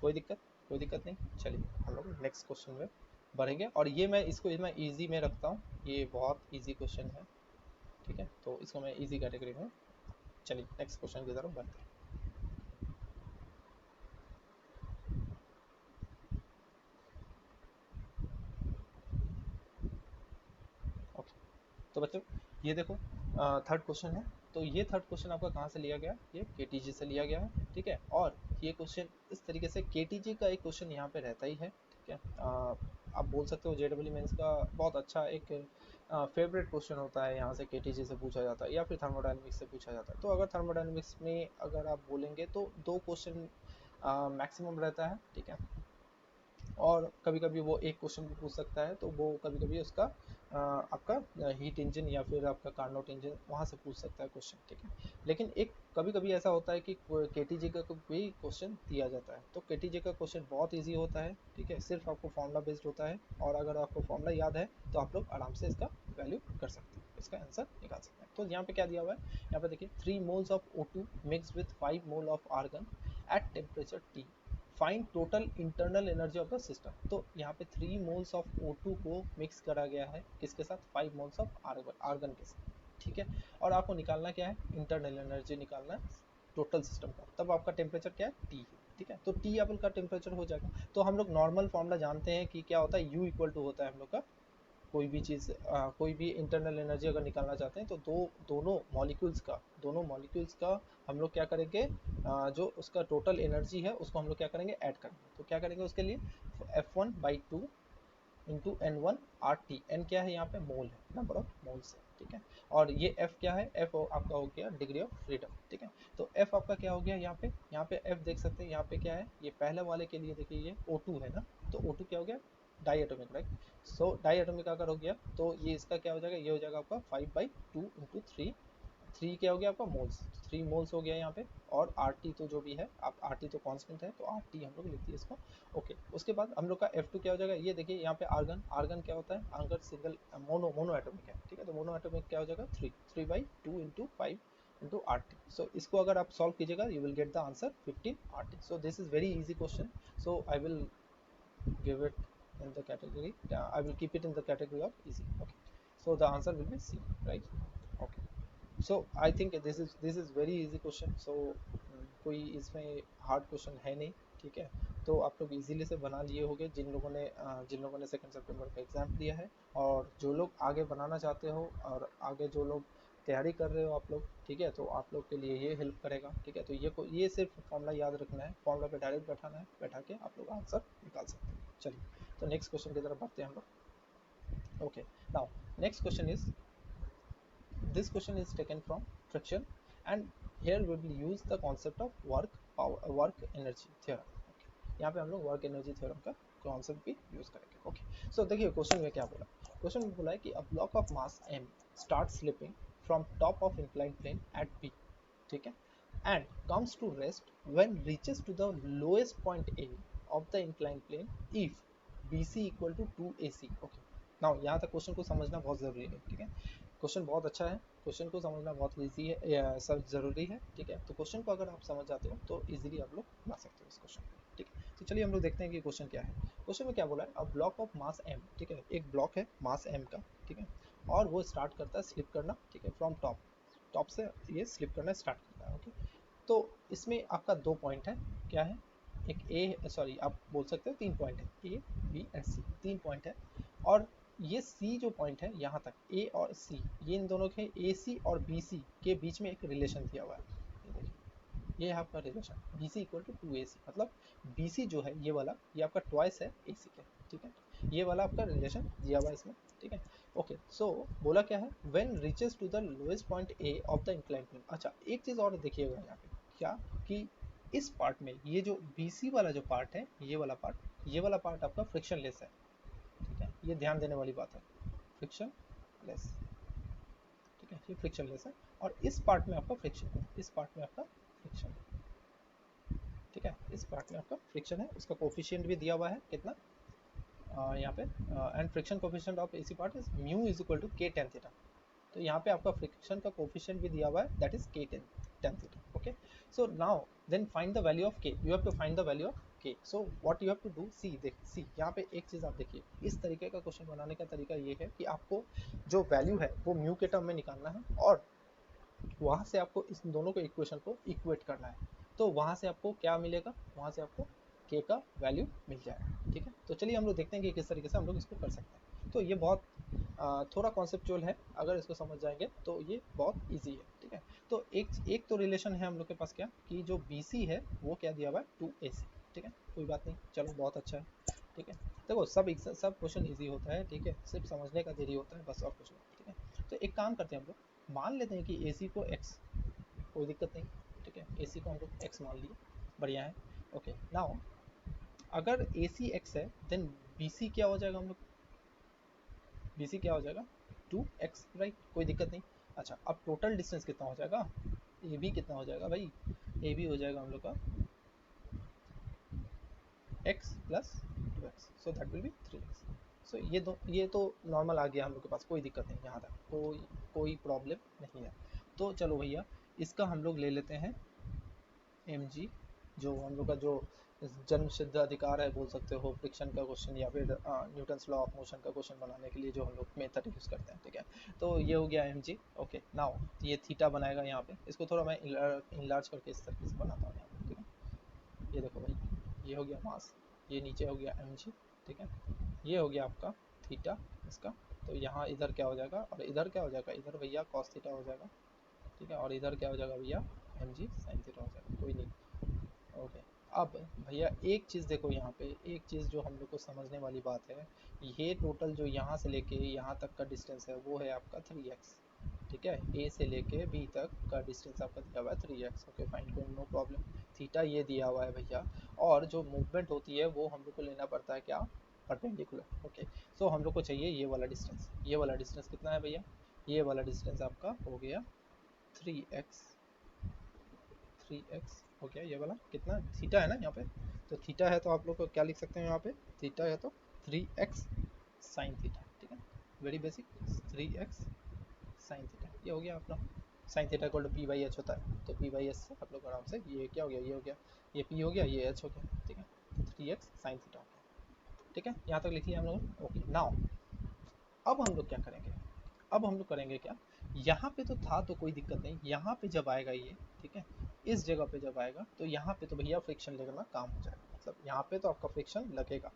कोई दिक्कत, कोई दिक्कत नहीं। चलिए हम लोग नेक्स्ट क्वेश्चन में बढ़ेंगे, और ये मैं इसको मैं इजी में रखता हूँ, ये बहुत इजी क्वेश्चन है। ठीक है, तो इसको मैं इजी कैटेगरी में, चलिए नेक्स्ट क्वेश्चन की तरफ बढ़ते हैं। ओके, तो बच्चों ये देखो थर्ड क्वेश्चन है। तो ये थर्ड क्वेश्चन आपका कहाँ से लिया गया, ये केटीजी से लिया गया है। ठीक है, और ये क्वेश्चन इस तरीके से, केटीजी का एक क्वेश्चन यहाँ पे रहता ही है। ठीक है, आप बोल सकते हो जेडब्ल्यू मेंस का बहुत अच्छा एक फेवरेट क्वेश्चन होता है, यहाँ से केटीजी से पूछा जाता है, या फिर थर्मोडायनेमिक्स से पूछा जाता है। तो अगर थर्मोडायनेमिक्स में अगर आप बोलेंगे तो 2 क्वेश्चन मैक्सिमम रहता है। ठीक है, और कभी कभी वो एक क्वेश्चन भी पूछ सकता है, तो वो कभी कभी उसका आपका हीट इंजन या फिर आपका कार्नोट इंजन वहाँ से पूछ सकता है क्वेश्चन। ठीक है, लेकिन एक कभी कभी ऐसा होता है कि केटीजे का कोई क्वेश्चन दिया जाता है, तो केटीजे का क्वेश्चन बहुत ईजी होता है। ठीक है, सिर्फ आपको फॉर्मूला बेस्ड होता है, और अगर आपको फॉर्मूला याद है तो आप लोग आराम से इसका वैल्यू कर सकते हैं, इसका आंसर निकाल सकते हैं। तो यहाँ पे क्या दिया हुआ है, यहाँ पे देखिए 3 moles of O2 mix with 5 mole of argon at temperature T, find total internal energy of the system. तो यहाँ पे 3 मोल्स ऑफ O2 को मिक्स करा गया है किसके साथ, 5 मोल्स ऑफ आर्गन के साथ। ठीक है, और आपको निकालना क्या है, इंटरनल एनर्जी निकालना है टोटल सिस्टम का। तब आपका टेम्परेचर क्या है, टी। ठीक है, तो टी आप लोग का टेम्परेचर हो जाएगा। तो हम लोग नॉर्मल फॉर्मूला जानते हैं कि क्या होता है, यू इक्वल टू होता है हम लोग का, कोई भी चीज़ कोई भी इंटरनल एनर्जी अगर निकालना चाहते हैं तो दोनों मॉलिक्यूल्स का हम लोग क्या करेंगे, जो उसका टोटल एनर्जी है उसको हम लोग क्या करेंगे, ऐड करेंगे। तो क्या करेंगे उसके लिए, F1/2 into N1 RT, N क्या है यहाँ पे, मोल है, नंबर ऑफ मोल्स है। ठीक है, और ये F क्या है, F आपका हो गया डिग्री ऑफ फ्रीडम। ठीक है, तो F आपका क्या हो गया, यहाँ पे F देख सकते हैं, यहाँ पे क्या है, ये पहले वाले के लिए देखिए ये O2 है ना, तो O2 क्या हो गया, डाई एटोमिक, राइट। सो डाई एटोमिक अगर हो गया तो ये इसका क्या हो जाएगा, ये हो जाएगा आपका 5/2 इंटू 3, 3 क्या हो गया आपका, मोल्स, 3 मोल्स हो गया यहाँ पे। और आर टी तो जो भी है, आप आर टी तो कांस्टेंट है, तो आर टी हम लोग लिख दिए इसको। ओके, उसके बाद हम लोग का F2 क्या हो जाएगा, ये देखिए यहाँ पे आर्गन, आर्गन क्या होता है, आर्गन सिंगल मोनो एटोमिक है। ठीक है, तो मोनो एटोमिक क्या हो जाएगा, 3/2 इंटू 5 इंटू आर टी। सो इसको अगर आप सॉल्व कीजिएगा, you will get the answer 15 R T. So this is very easy question, so I will give it in the category, I will keep it in the category of easy. Okay, so the answer will be C, right? Okay, so I think this is very easy question, so कोई इसमें hard question है नहीं। ठीक है, तो आप लोग easily से बना लिए होंगे जिन लोगों ने 2 सितंबर का एग्ज़ाम दिया है, और जो लोग आगे बनाना चाहते हो, और आगे जो लोग तैयारी कर रहे हो आप लोग। ठीक है, तो आप लोग के लिए ये हेल्प करेगा। ठीक है, तो ये सिर्फ फॉर्मूला याद रखना है, फॉर्मूला पे डायरेक्ट बैठाना है, बैठा के आप लोग आंसर निकाल सकते हैं। चलिए, तो नेक्स्ट क्वेश्चन की तरफ बढ़ते हैं हम लोग। Okay, now next question is, this question is taken from friction, and here we will use the concept of work energy theorem. Okay, यहाँ पे हम लोग वर्क एनर्जी थ्योरम का कॉन्सेप्ट भी यूज करेंगे। ओके, सो देखिए क्वेश्चन में क्या बोला, क्वेश्चन में बोला है कि a block of mass m start slipping from top of incline plane at p, ठीक है, and comes to rest when reaches to the lowest point A of the inclined plane if BC equal to 2AC. Okay, now यहाँ तक question को समझना बहुत ज़रूरी है, ठीक है। क्वेश्चन बहुत अच्छा है, क्वेश्चन को समझना बहुत ईजी है या सब ज़रूरी है, ठीक है। तो क्वेश्चन को अगर आप समझ जाते हो तो इजीली आप लोग बना सकते हो इस क्वेश्चन, ठीक है। तो चलिए हम लोग देखते हैं कि क्वेश्चन क्या है। क्वेश्चन में क्या बोला है, अ ब्लॉक ऑफ मास m, ठीक है। एक ब्लॉक है मास m का, ठीक है, और वो स्टार्ट करता है स्लिप करना, ठीक है, फ्रॉम टॉप, टॉप से ये स्लिप करना स्टार्ट करता है, ओके। तो इसमें आपका 2 पॉइंट है, क्या है, एक ए, सॉरी आप बोल सकते हो 3 पॉइंट है, A B and C, 3 point है। और ये सी जो पॉइंट है यहाँ तक, ए और सी, ये इन दोनों के ए सी और बी सी के बीच में एक रिलेशन दिया हुआ है, ये देखिए, ये है आपका relation B C equal to 2ac, मतलब बी सी जो है ये वाला, ये आपका ट्वाइस है ए सी के, ठीक है। ये वाला आपका रिलेशन दिया हुआ है इसमें, ठीक है। ओके, सो बोला क्या है, when reaches to the lowest point A of the inclined plane. अच्छा, एक चीज़ और देखिएगा यहाँ पे, क्या कि इस पार्ट में ये जो बी सी वाला जो पार्ट है, ये वाला पार्ट आपका फ्रिक्शनलेस है, ठीक है। ये ध्यान देने वाली बात है, फ्रिक्शन लेस, ठीक है, ये फ्रिक्शन लेस है। और इस पार्ट में आपका फ्रिक्शन है, इस पार्ट में आपका फ्रिक्शन है, ठीक है, इस पार्ट में आपका फ्रिक्शन है। उसका कोफिशिएंट भी दिया हुआ है कितना, यहाँ पे, and friction coefficient of AC part is mu is equal to K tan theta. तो यहाँ पे आपका फ्रिक्शन का कोफिशिएंट भी दिया हुआ है, that is K tan theta, okay. So now then find the value of K, you have to find the value of K. So what you have to do, see देख, see यहाँ पे एक चीज़ आप देखिए, इस तरीके का क्वेश्चन बनाने का तरीका ये है कि आपको जो वैल्यू है वो म्यू के टर्म में निकालना है, और वहाँ से आपको इस दोनों को इक्वेशन को इक्वेट करना है। तो वहाँ से आपको क्या मिलेगा, वहाँ से आपको के का वैल्यू मिल जाएगा, ठीक है। तो चलिए हम लोग देखते हैं कि किस तरीके से हम लोग इसको कर सकते हैं। तो ये बहुत थोड़ा कॉन्सेप्चुअल है, अगर इसको समझ जाएंगे तो ये बहुत इजी है, ठीक है। तो एक तो रिलेशन है हम लोग के पास, क्या कि जो बी सी है वो क्या दिया हुआ है 2ac, ठीक है, कोई बात नहीं, चलो बहुत अच्छा है, ठीक है। देखो सब क्वेश्चन इजी होता है, ठीक है, सिर्फ समझने का देरी होता है बस, और कुछ नहीं, ठीक है। तो एक काम करते हैं हम लोग, मान लेते हैं कि ए सी को x, कोई दिक्कत नहीं, ठीक है, ए सी को हम लोग x मान लिए, बढ़िया है, ओके। नाउ अगर ए सी x है, देन बी सी क्या हो जाएगा, हम लोग बी सी क्या हो जाएगा 2x, राइट, कोई दिक्कत नहीं। अच्छा, अब टोटल डिस्टेंस कितना हो जाएगा, ए बी कितना हो जाएगा भाई, ए बी हो जाएगा हम लोग का x plus 2x, so that will B 3x। सो ये तो नॉर्मल आ गया हम लोग के पास, कोई दिक्कत नहीं, यहाँ तक कोई प्रॉब्लम नहीं है। तो चलो भैया, इसका हम लोग ले लेते हैं mg, जो हम लोग का जो जन्म सिद्ध अधिकार है बोल सकते हो, फ्रिक्शन का क्वेश्चन या फिर न्यूटन्स लॉ ऑफ मोशन का क्वेश्चन बनाने के लिए जो हम लोग मेथड यूज़ करते हैं, ठीक है। तो ये हो गया mg, ओके। नाउ ये थीटा बनाएगा यहाँ पे, इसको थोड़ा मैं इनलार्ज करके इस तरीके से बनाता हूँ यहाँ पे, ठीक है। ये देखो भाई, ये हो गया मास, ये नीचे हो गया mg, ठीक है। ये हो गया आपका थीटा इसका, तो यहाँ इधर क्या हो जाएगा और इधर क्या हो जाएगा, इधर भैया कॉस थीटा हो जाएगा, ठीक है, और इधर क्या हो जाएगा भैया mg साइन थीटा हो जाएगा, कोई नहीं, ओके। अब भैया एक चीज़ देखो, यहाँ पे एक चीज़ जो हम लोग को समझने वाली बात है, ये टोटल जो यहाँ से लेके यहाँ तक का डिस्टेंस है वो है आपका 3x, ठीक है। ए से लेके बी तक का डिस्टेंस आपका दिया हुआ है 3x, ओके फाइन, कोई नो प्रॉब्लम। थीटा ये दिया हुआ है भैया, और जो मूवमेंट होती है वो हम लोग को लेना पड़ता है क्या, परपेंडिकुलर, ओके। सो हम लोग को चाहिए ये वाला डिस्टेंस, ये वाला डिस्टेंस कितना है भैया, ये वाला डिस्टेंस आपका हो गया 3x, 3x हो गया, ये वाला कितना थीटा है ना यहाँ पे, तो थीटा है तो आप लोग को क्या लिख सकते हैं यहाँ पे, थीटा है तो 3x साइन थीटा, ठीक है, very basic, 3x sine theta, ये हो गया अपना। Sine theta equal to P by H होता है, तो पी बाई एच से आप लोग आराम से, ये क्या हो गया, ये हो गया, ये पी हो गया, ये एच हो गया, ठीक है, तो 3x साइन थीटा हो गया, ठीक है। यहाँ तक लिख लिया हम लोग, ओके। नाउ अब हम लोग क्या करेंगे, अब हम लोग करेंगे क्या, यहाँ पे तो था तो कोई दिक्कत नहीं, यहाँ पे जब आएगा ये, ठीक है, इस जगह पे जब आएगा तो यहाँ पे तो भैया फ्रिक्शन लगना काम हो जाएगा, मतलब यहाँ पे तो आपका फ्रिक्शन लगेगा।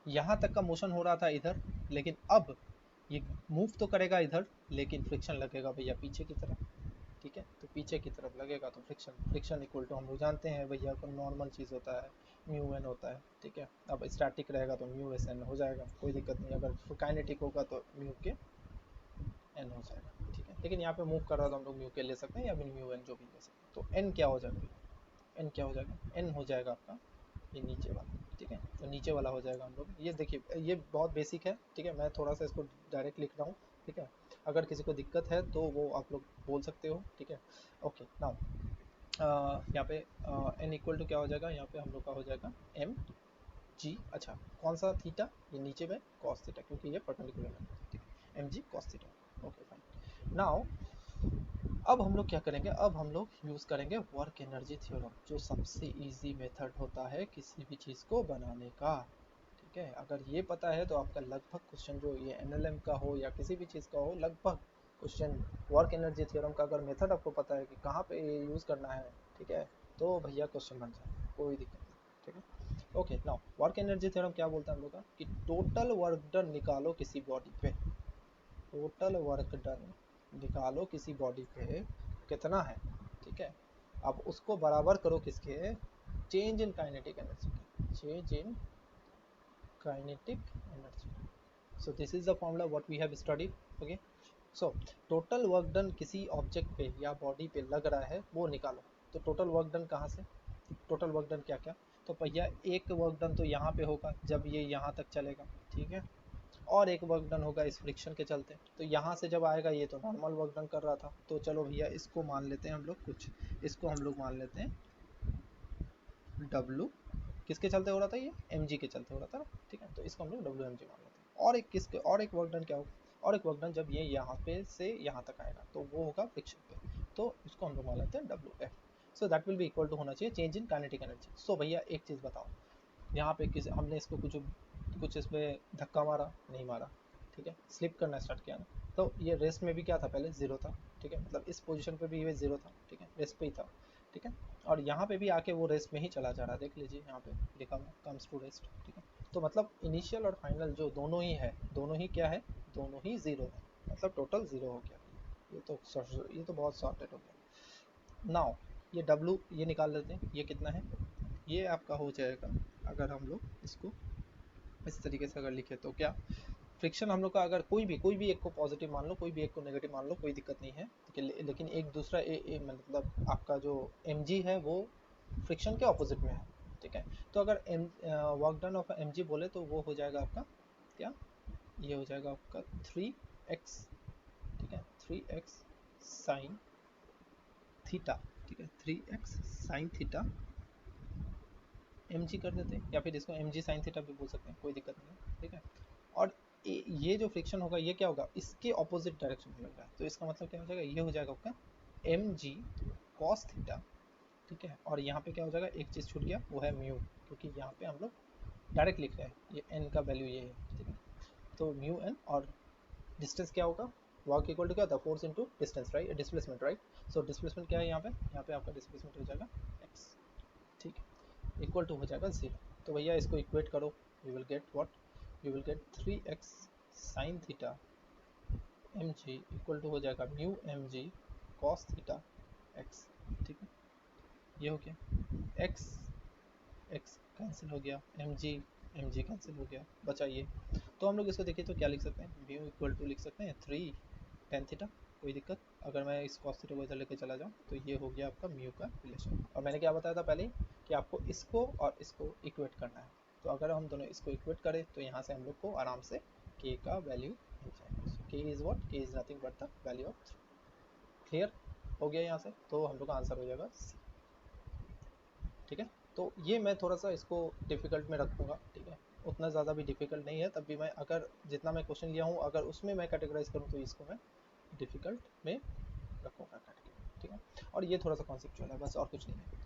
यहाँ तक का मोशन हो रहा था इधर, लेकिन अब ये मूव तो करेगा इधर, लेकिन फ्रिक्शन लगेगा भैया पीछे की तरफ, ठीक है। तो पीछे की तरफ लगेगा तो फ्रिक्शन इक्वल टू हम लोग जानते हैं भैया को नॉर्मल चीज़ होता है, म्यू एन होता है, ठीक है। अब स्टैटिक रहेगा तो म्यू एस एन हो जाएगा, कोई दिक्कत नहीं, अगर काइनेटिक होगा तो म्यू के एन हो जाएगा, ठीक है। लेकिन यहाँ पे मूव कर रहा तो हम लोग म्यू के ले सकते हैं या फिर म्यू एन जो भी ले सकते हैं। तो एन क्या हो जाएगा, एन क्या हो जाएगा, एन हो जाएगा आपका ये नीचे वाला, ठीक है। तो नीचे वाला हो जाएगा हम लोग, ये देखिए ये बहुत बेसिक है, ठीक है, मैं थोड़ा सा इसको डायरेक्ट लिख रहा हूँ, ठीक है। अगर किसी को दिक्कत है तो वो आप लोग बोल सकते हो, ठीक है, ओके। नाउ यहाँ पे एन इक्वल टू क्या हो जाएगा, यहाँ पे हम लोग का हो जाएगा एम जी, अच्छा कौन सा थीटा, ये नीचे में कॉस थीटा क्योंकि ये परपेंडिकुलर है, ठीक है, mg cos theta. Okay fine. Now अब हम लोग क्या करेंगे, अब हम लोग यूज़ करेंगे वर्क एनर्जी थ्योरम, जो सबसे इजी मेथड होता है किसी भी चीज़ को बनाने का। ठीक है, अगर ये पता है तो आपका लगभग क्वेश्चन जो ये एनएलएम का हो या किसी भी चीज़ का हो, लगभग क्वेश्चन वर्क एनर्जी थ्योरम का अगर मेथड आपको पता है कि कहाँ पे ये यूज़ करना है, ठीक है, तो भैया क्वेश्चन बन जाए, कोई दिक्कत नहीं। ठीक है, okay now work energy theorem क्या बोलता है हम लोग का कि टोटल वर्क डन निकालो किसी बॉडी पे, टोटल वर्क डन निकालो किसी बॉडी पे कितना है, ठीक है, अब उसको बराबर करो किसके, चेंज इन काइनेटिक एनर्जी के, change in kinetic energy. So this is the formula what we have studied. Okay, so total work done किसी ऑब्जेक्ट पे या बॉडी पे लग रहा है वो निकालो। तो टोटल वर्क डन कहाँ से, टोटल वर्क डन क्या क्या, तो भैया एक वर्क डन तो यहाँ पे होगा जब ये यहाँ तक चलेगा, ठीक है, और एक वर्क डन होगा इस फ्रिक्शन के चलते, तो यहाँ से जब आएगा ये तो नॉर्मल वर्क डन कर रहा था, तो चलो भैया इसको मान लेते हैं हम लोग कुछ, इसको हम लोग मान लेते हैं W, किसके चलते हो रहा था, ये mg के चलते हो रहा था ना, ठीक है, तो इसको हम लोग WMG मान लेते हैं। और एक किसके, और एक वर्क डन क्या होगा, और एक वर्क डन जब ये यहाँ पे से यहाँ तक आएगा तो वो होगा फ्रिक्शन पे, तो इसको हम लोग मान लेते हैं WF। So that will be equal to होना चाहिए change in kinetic energy. So भैया एक चीज़ बताओ, यहाँ पे किस हमने इसको कुछ कुछ इसमें धक्का मारा नहीं मारा, ठीक है, स्लिप करना स्टार्ट किया ना, तो ये रेस्ट में भी क्या था, पहले जीरो था, ठीक है, मतलब इस पोजीशन पे भी ये जीरो था, ठीक है, रेस्ट पे ही था, ठीक है, और यहाँ पे भी आके वो रेस्ट में ही चला जा रहा है, देख लीजिए यहाँ पे लिखा हुआ कम्स टू रेस्ट, ठीक है, तो मतलब इनिशियल और फाइनल जो दोनों ही है, दोनों ही क्या है, दोनों ही जीरो है, मतलब टोटल जीरो हो गया। ये तो बहुत शॉर्टेड हो गया। नाउ ये W ये निकाल लेते हैं, ये कितना है, ये आपका हो जाएगा, अगर हम लोग इसको इस तरीके से अगर लिखे तो क्या, फ्रिक्शन हम लोग का अगर कोई भी एक को पॉजिटिव मान लो, कोई भी एक को नेगेटिव मान लो, कोई दिक्कत नहीं है, ठीक है, लेकिन एक दूसरा मतलब आपका जो mg है वो फ्रिक्शन के ऑपोजिट में है, ठीक है, तो अगर वर्क डन ऑफ mg बोले तो वो हो जाएगा आपका क्या, ये हो जाएगा आपका 3x, ठीक है, 3x साइन थीटा, ठीक है, 3x साइन थीटा mg कर देते हैं, या फिर इसको mg साइन थीटा भी बोल सकते हैं, कोई दिक्कत नहीं है, ठीक है, और ये जो फ्रिक्शन होगा ये क्या होगा, इसके ऑपोजिट डायरेक्शन में लग रहा है, तो इसका मतलब क्या हो जाएगा, ये हो जाएगा आपका mg cos थीटा, ठीक है, और यहाँ पे क्या हो जाएगा, एक चीज़ छूट गया वो है म्यू, क्योंकि यहाँ पे हम लोग डायरेक्ट लिख रहे हैं, ये n का वैल्यू ये है, ठीक है, तो म्यू n, और डिस्टेंस क्या होगा, वर्क इक्वल टू क्या होता है, force into distance, right, displacement, right, so displacement क्या है यहाँ पे आपका डिस्प्लेसमेंट हो जाएगा x, ठीक है, इक्वल टू हो जाएगा 0। तो भैया इसको इक्वेट करो, you will get what, you will get 3x sine theta mg equal to हो जाएगा mu mg cos theta x, ठीक है, ये हो गया, x x कैंसिल हो गया, mg कैंसिल हो गया, बचा ये, तो हम लोग इसको देखिए तो क्या लिख सकते हैं, म्यू इक्वल टू लिख सकते हैं 3 tan थीटा, कोई दिक्कत, अगर मैं इस cos थीटा को इधर लेके चला जाऊँ तो ये हो गया आपका म्यू का रिलेशन, और मैंने क्या बताया था पहले ही कि आपको इसको और इसको इक्वेट करना है, तो अगर हम दोनों इसको इक्वेट करें तो यहाँ से हम लोग को आराम से k का वैल्यू मिल जाएगा, k is what, k is nothing but the value of 3, clear हो गया यहाँ से, तो हम लोग का आंसर हो जाएगा C, ठीक है, तो ये मैं थोड़ा सा इसको डिफ़िकल्ट में रखूँगा, ठीक है, उतना ज़्यादा भी डिफ़िकल्ट नहीं है, तब भी मैं अगर जितना मैं क्वेश्चन लिया हूँ अगर उसमें मैं कैटेगराइज करूँ तो इसको मैं डिफ़िकल्ट में रखूँगा कैटेगरी, ठीक है, और ये थोड़ा सा कॉन्सेप्चुअल है बस, और कुछ नहीं है,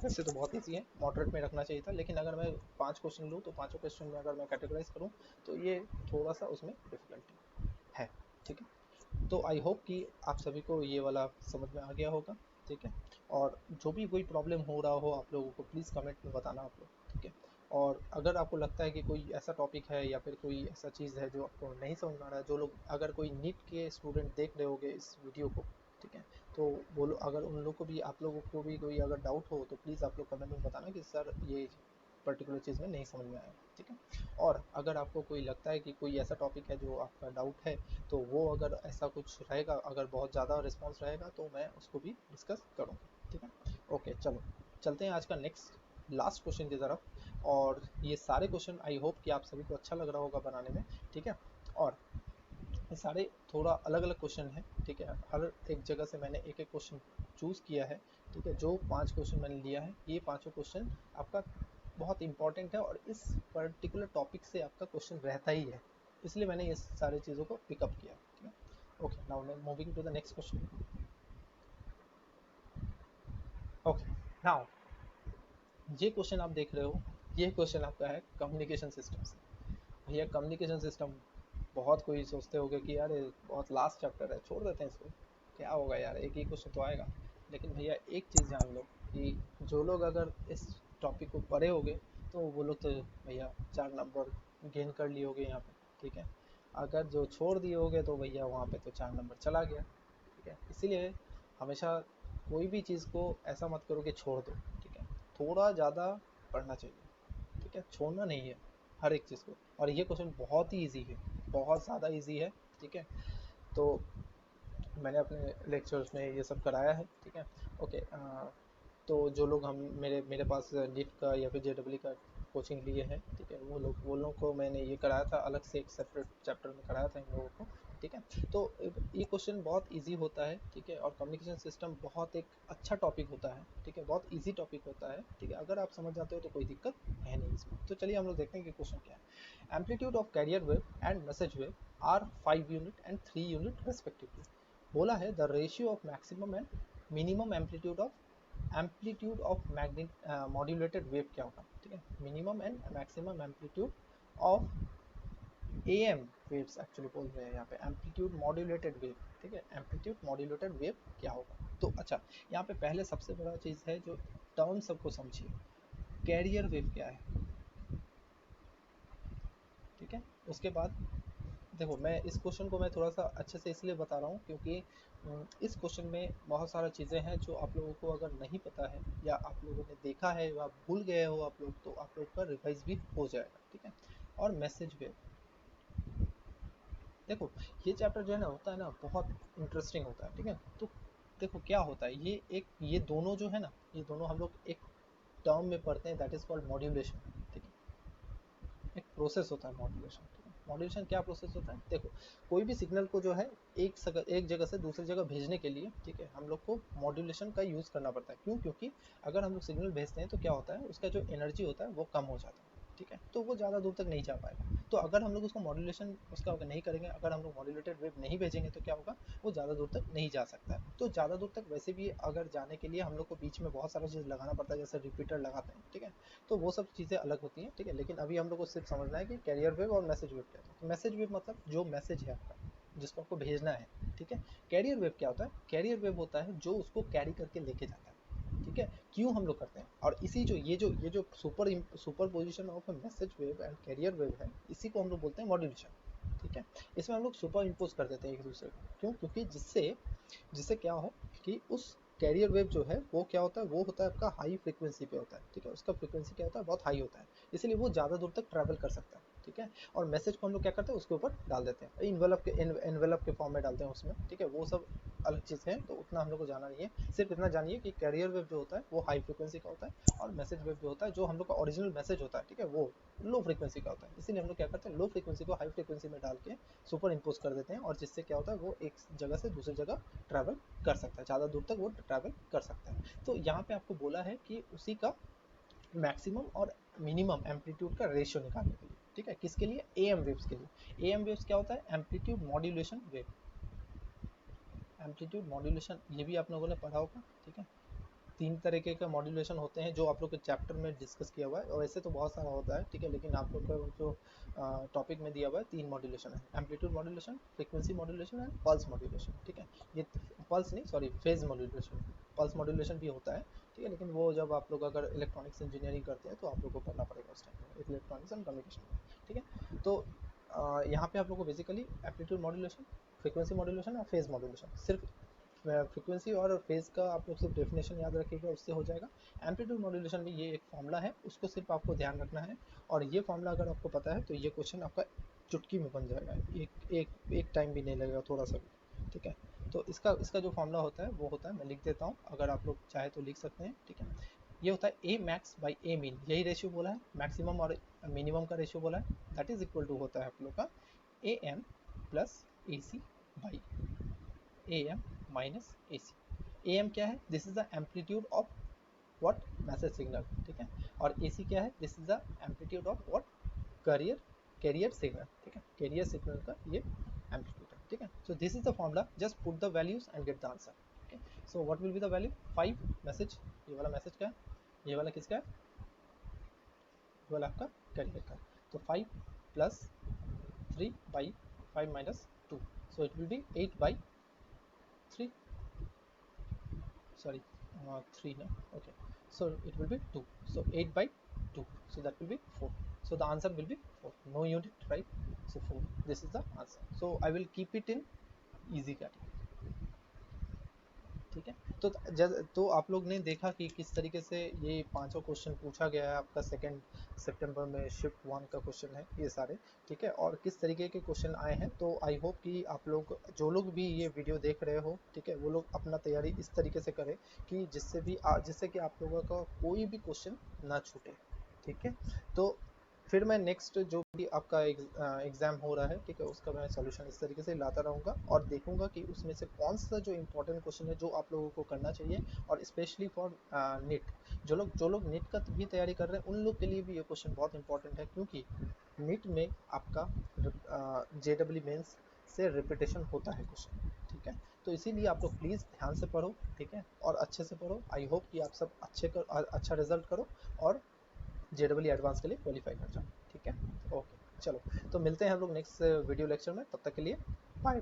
वैसे तो बहुत ईजी है, मॉडरेट में रखना चाहिए था, लेकिन अगर मैं 5 क्वेश्चन लूँ तो पाँचों क्वेश्चन में अगर मैं कैटेगराइज करूँ तो ये थोड़ा सा उसमें डिफ़िकल्टी है, ठीक है, तो आई होप कि आप सभी को ये वाला समझ में आ गया होगा, ठीक है, और जो भी कोई प्रॉब्लम हो रहा हो आप लोगों को प्लीज़ कमेंट में बताना आप लोग, ठीक है, और अगर आपको लगता है कि कोई ऐसा टॉपिक है या फिर कोई ऐसा चीज़ है जो आपको नहीं समझ में आ रहा है, जो लोग अगर कोई नीट के स्टूडेंट देख रहे होंगे इस वीडियो को, ठीक है, तो वो लोग अगर उन लोग को भी, आप लोगों को भी कोई अगर डाउट हो तो प्लीज़ आप लोग कमेंट में बताना कि सर ये पर्टिकुलर चीज़ में नहीं समझ में आया, ठीक है, और अगर आपको कोई लगता है कि कोई ऐसा टॉपिक है जो आपका डाउट है तो वो अगर ऐसा कुछ रहेगा, अगर बहुत ज़्यादा रिस्पॉन्स रहेगा तो मैं उसको भी डिस्कस करूँगा, ठीक है, ओके चलो चलते हैं आज का नेक्स्ट लास्ट क्वेश्चन की तरफ, और ये सारे क्वेश्चन आई होप कि आप सभी को अच्छा लग रहा होगा बनाने में, ठीक है, और ये सारे थोड़ा अलग अलग क्वेश्चन है, ठीक है, हर एक जगह से मैंने एक एक क्वेश्चन चूज़ किया है, ठीक है, जो 5 क्वेश्चन मैंने लिया है ये पाँचों क्वेश्चन आपका बहुत इंपॉर्टेंट है और इस पर्टिकुलर टॉपिक से आपका क्वेश्चन रहता ही है, इसलिए मैंने ये सारी चीज़ों को पिकअप किया, ठीक है। Okay, now moving to the next question. Okay, now ये क्वेश्चन आप देख रहे हो, ये क्वेश्चन आपका है कम्युनिकेशन सिस्टम से। भैया कम्युनिकेशन सिस्टम, बहुत कोई सोचते होगे कि यार ये बहुत लास्ट चैप्टर है, छोड़ देते हैं इसको, क्या होगा यार, एक ही क्वेश्चन तो आएगा। लेकिन भैया एक चीज़ जान लो कि जो लोग अगर इस टॉपिक को पढ़े होगे तो वो लोग तो भैया 4 नंबर गेन कर लिए होगे यहाँ पे, ठीक है। अगर जो छोड़ दिए होगे तो भैया वहाँ पे तो 4 नंबर चला गया, ठीक है। इसीलिए हमेशा कोई भी चीज़ को ऐसा मत करो कि छोड़ दो, ठीक है। थोड़ा ज़्यादा पढ़ना चाहिए, ठीक है, छोड़ना नहीं है हर एक चीज़ को। और ये क्वेश्चन बहुत ही ईजी है, बहुत ज़्यादा ईजी है, ठीक है। तो मैंने अपने लेक्चर्स में ये सब कराया है, ठीक है। ओके, तो जो लोग हम मेरे पास नीट का या फिर जेडब्ल्यू का कोचिंग लिए हैं, ठीक है, वो लोगों को मैंने ये कराया था, अलग से एक सेपरेट चैप्टर में कराया था इन लोगों को, ठीक है। तो ये क्वेश्चन बहुत इजी होता है, ठीक है। और कम्युनिकेशन सिस्टम बहुत एक अच्छा टॉपिक होता है, ठीक है, बहुत इजी टॉपिक होता है, ठीक है। अगर आप समझ जाते हो तो कोई दिक्कत है नहीं इसमें। तो चलिए हम लोग देखते हैं कि क्वेश्चन क्या है। Amplitude of carrier wave and message wave are 5 unit and 3 unit respectively. बोला है the ratio of maximum and minimum amplitude of magnet modulated wave क्या होगा, ठीक है। Minimum and maximum amplitude of AM waves actually बोल रहे हैं यहाँ पे, एम्पलीट्यूड मॉड्यूलेटेड वेव, ठीक है। एम्पलीट्यूड मॉड्यूलेटेड वेव क्या होगा। तो अच्छा, यहाँ पे पहले सबसे बड़ा चीज़ है जो टर्म सबको समझिए, कैरियर वेव क्या है, ठीक है। उसके बाद देखो, मैं इस क्वेश्चन को मैं थोड़ा सा अच्छे से इसलिए बता रहा हूँ क्योंकि इस क्वेश्चन में बहुत सारा चीज़ें हैं जो आप लोगों को अगर नहीं पता है या आप लोगों ने देखा है या भूल गए हो आप लोग, तो आप लोग का रिवाइज भी हो जाएगा, ठीक है। और मैसेज वेव, देखो ये चैप्टर जो है ना होता है ना बहुत इंटरेस्टिंग होता है, ठीक है। तो देखो क्या होता है, ये दोनों जो है ना, ये दोनों हम लोग एक टर्म में पढ़ते हैं, दैट इज कॉल्ड मॉड्यूलेशन, ठीक है। एक प्रोसेस होता है मॉड्यूलेशन, ठीक है। मॉड्यूलेशन क्या प्रोसेस होता है, देखो कोई भी सिग्नल को जो है एक जगह से दूसरी जगह भेजने के लिए, ठीक है, हम लोग को मॉड्यूलेशन का यूज़ करना पड़ता है। क्यों? क्योंकि अगर हम लोग सिग्नल भेजते हैं तो क्या होता है, उसका जो एनर्जी होता है वो कम हो जाता है, ठीक है। तो वो ज़्यादा दूर तक नहीं जा पाएगा। तो अगर हम लोग उसको मॉड्यूलेशन उसका नहीं करेंगे, अगर हम लोग मॉड्यूलेटेड वेव नहीं भेजेंगे तो क्या होगा, वो ज़्यादा दूर तक नहीं जा सकता है। तो ज़्यादा दूर तक वैसे भी अगर जाने के लिए हम लोग को बीच में बहुत सारा चीज़ लगाना पड़ता है, जैसे रिपीटर लगाते हैं, ठीक है। तो वो सब चीज़ें अलग होती हैं, ठीक है। लेकिन अभी हम लोग को सिर्फ समझना है कि कैरियर वेव और मैसेज वेव क्या है। तो मैसेज वेव मतलब जो मैसेज है आपका, जिसको आपको भेजना है, ठीक है। कैरियर वेव क्या होता है, कैरियर वेव होता है जो उसको कैरी करके लेके जाता है, ठीक है। क्यों हम लोग करते हैं, और इसी जो ये जो super position of message wave and carrier wave है, इसी को हम लोग बोलते हैं मॉड्यूलेशन, ठीक है। इसमें हम लोग सुपर इम्पोज कर देते हैं एक दूसरे को, क्यों? क्योंकि जिससे जिससे क्या हो कि उस कैरियर वेव जो है वो क्या होता है, वो होता है आपका हाई फ्रीक्वेंसी पे होता है, ठीक है। उसका फ्रीक्वेंसी क्या होता है, बहुत हाई होता है, इसलिए वो ज़्यादा दूर तक ट्रैवल कर सकता है, ठीक है। और मैसेज को हम लोग क्या करते हैं, उसके ऊपर डाल देते हैं, इन्वेलप के फॉर्म में डालते हैं उसमें, ठीक है। वो सब अलग चीज़ है, तो उतना हम लोग को जाना नहीं है। सिर्फ इतना जानिए कि कैरियर वेव जो होता है वो हाई फ्रीक्वेंसी का होता है, और मैसेज वेव जो होता है, जो हम लोग का ओरिजिनल मैसेज होता है, ठीक है, वो लो फ्रीक्वेंसी का होता है। इसीलिए हम लोग क्या करते हैं, लो फ्रीक्वेंसी को हाई फ्रीक्वेंसी में डाल के सुपर इम्पोज कर देते हैं, और जिससे क्या होता है, वो एक जगह से दूसरी जगह ट्रैवल कर सकता है, ज़्यादा दूर तक वो ट्रैवल कर सकता है। तो यहाँ पे आपको बोला है कि उसी का मैक्सिमम और मिनिमम एम्पलीट्यूड का रेशियो निकालने के लिए, ठीक है। किसके लिए, एएम वेव्स के लिए। एएम वेव्स क्या होता है, amplitude modulation wave. Amplitude modulation ये भी आप लोगों ने पढ़ा होगा, ठीक है। 3 तरीके के मॉड्यूलेशन होते हैं जो आप लोग के चैप्टर में डिस्कस किया हुआ है, और वैसे तो बहुत सारा होता है, ठीक है। लेकिन आप लोग का जो टॉपिक में दिया हुआ है 3 मॉड्यूलेशन है, amplitude modulation, frequency modulation and pulse modulation, ठीक है। ये पल्स नहीं, sorry, phase modulation. Pulse modulation भी होता है, ठीक है, लेकिन वो जब आप लोग अगर इलेक्ट्रॉनिक्स इंजीनियरिंग करते हैं तो आप लोग को करना पड़ेगा उस टाइम में, इलेक्ट्रॉनिक्स एंड कम्युनिकेशन में, ठीक है। तो यहाँ पे आप लोग को basically amplitude modulation, frequency modulation और फेज मॉड्यूलेशन, सिर्फ फ्रीक्वेंसी और फेज का आप लोग सिर्फ डेफिनेशन याद रखिएगा, उससे हो जाएगा। एम्पलीट्यूड मॉड्यूलेशन में ये एक फॉर्मूला है, उसको सिर्फ आपको ध्यान रखना है, और ये फॉर्मूला अगर आपको पता है तो ये क्वेश्चन आपका चुटकी में बन जाएगा, एक टाइम भी नहीं लगेगा थोड़ा सा भी, ठीक है। तो इसका इसका जो फॉर्मूला होता है वो होता है, मैं लिख देता हूँ, अगर आप लोग चाहे तो लिख सकते हैं, ठीक है। ये होता है ए मैक्स बाई ए मीन, यही रेशियो बोला है, मैक्सिमम और मिनिमम का रेशियो बोला है, दैट इज इक्वल टू होता है आप लोग का A M plus A C by A M minus A C. A M क्या है, this is the amplitude of what, message signal, ठीक है। और AC क्या है, this is the amplitude of what, carrier signal, ठीक है, कैरियर सिग्नल का ये एम्पलीट्यूड है, ठीक है। सो this is the formula, just put the values and gate the answer, okay. So what will be the value 5 message, ये वाला message का है, ये वाला किसका है, ये वाला आपका कैरियर का। तो 5 plus 3 by 5 minus 2, so it will B 8 by 3, sorry 3 no, okay, so it will be 2, so 8 by 2, so that will be 4, so the answer will be 4, no unit, right? So 4, this is the answer, so I will keep it in easy category, ठीक है। तो आप लोग ने देखा कि किस तरीके से ये पांचों क्वेश्चन पूछा गया है आपका 2 सितंबर में, शिफ्ट 1 का क्वेश्चन है ये सारे, ठीक है, और किस तरीके के क्वेश्चन आए हैं। तो आई होप कि आप लोग जो लोग भी ये वीडियो देख रहे हो, ठीक है, वो लोग अपना तैयारी इस तरीके से करें कि जिससे कि आप लोगों का कोई भी क्वेश्चन ना छूटे, ठीक है। तो फिर मैं नेक्स्ट जो भी आपका एग्ज़ाम हो रहा है, ठीक है, उसका मैं सोल्यूशन इस तरीके से लाता रहूँगा और देखूंगा कि उसमें से कौन सा जो इम्पोर्टेंट क्वेश्चन है जो आप लोगों को करना चाहिए, और स्पेशली फॉर नीट, जो लोग नीट का भी तैयारी कर रहे हैं उन लोग के लिए भी ये क्वेश्चन बहुत इंपॉर्टेंट है, क्योंकि नीट में आपका JEE मेंस से रिपीटेशन होता है क्वेश्चन, ठीक है। तो इसीलिए आप लोग प्लीज़ ध्यान से पढ़ो, ठीक है, और अच्छे से पढ़ो। आई होप कि आप सब अच्छा रिजल्ट करो और JEE एडवांस के लिए क्वालिफाई कर जाओ, ठीक है। ओके, चलो, तो मिलते हैं हम लोग नेक्स्ट वीडियो लेक्चर में, तब तक के लिए बाय।